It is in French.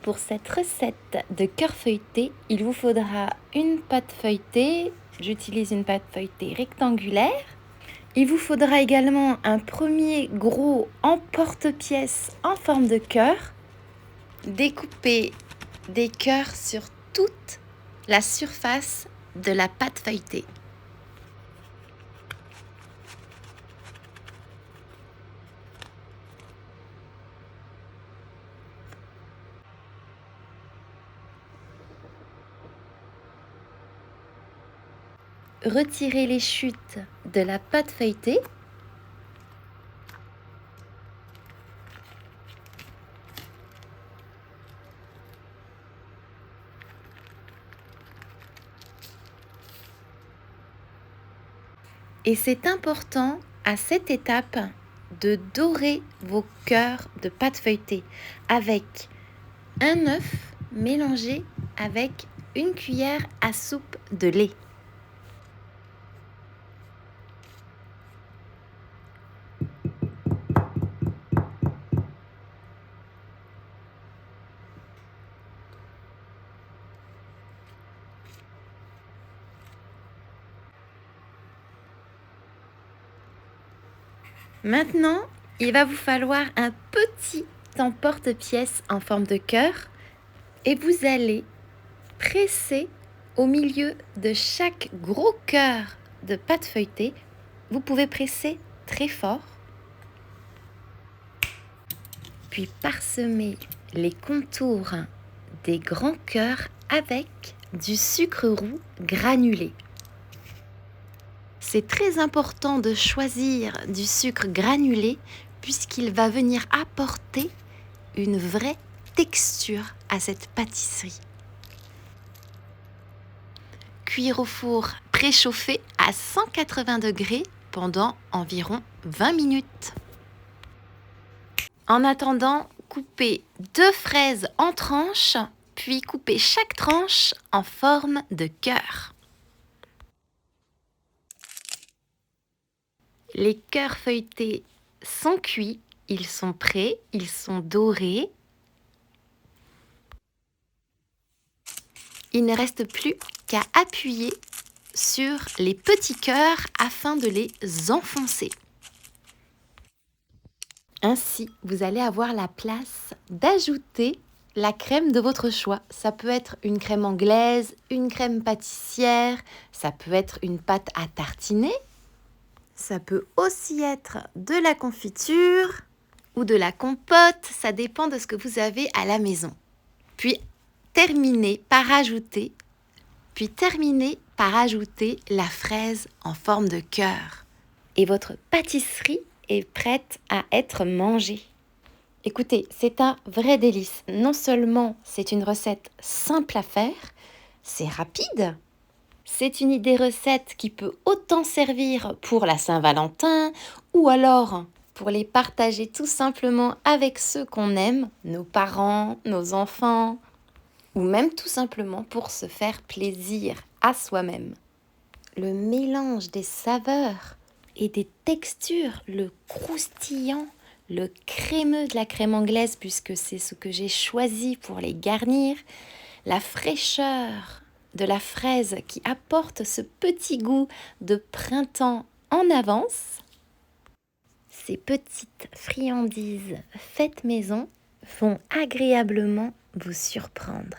Pour cette recette de cœur feuilleté, il vous faudra une pâte feuilletée. J'utilise une pâte feuilletée rectangulaire. Il vous faudra également un premier gros emporte-pièce en forme de cœur. Découpez des cœurs sur toute la surface de la pâte feuilletée. Retirez les chutes de la pâte feuilletée. Et c'est important à cette étape de dorer vos cœurs de pâte feuilletée avec un œuf mélangé avec une cuillère à soupe de lait. Maintenant, il va vous falloir un petit emporte-pièce en forme de cœur et vous allez presser au milieu de chaque gros cœur de pâte feuilletée. Vous pouvez presser très fort, puis parsemer les contours des grands cœurs avec du sucre roux granulé. C'est très important de choisir du sucre granulé puisqu'il va venir apporter une vraie texture à cette pâtisserie. Cuire au four préchauffé à 180 degrés pendant environ 20 minutes. En attendant, coupez 2 fraises en tranches, puis coupez chaque tranche en forme de cœur. Les cœurs feuilletés sont cuits, ils sont prêts, ils sont dorés. Il ne reste plus qu'à appuyer sur les petits cœurs afin de les enfoncer. Ainsi, vous allez avoir la place d'ajouter la crème de votre choix. Ça peut être une crème anglaise, une crème pâtissière, ça peut être une pâte à tartiner. Ça peut aussi être de la confiture ou de la compote, ça dépend de ce que vous avez à la maison. Puis terminez par ajouter la fraise en forme de cœur. Et votre pâtisserie est prête à être mangée. Écoutez, c'est un vrai délice. Non seulement c'est une recette simple à faire, c'est rapide. C'est une idée recette qui peut autant servir pour la Saint-Valentin ou alors pour les partager tout simplement avec ceux qu'on aime, nos parents, nos enfants, ou même tout simplement pour se faire plaisir à soi-même. Le mélange des saveurs et des textures, le croustillant, le crémeux de la crème anglaise puisque c'est ce que j'ai choisi pour les garnir, la fraîcheur de la fraise qui apporte ce petit goût de printemps en avance. Ces petites friandises faites maison vont agréablement vous surprendre.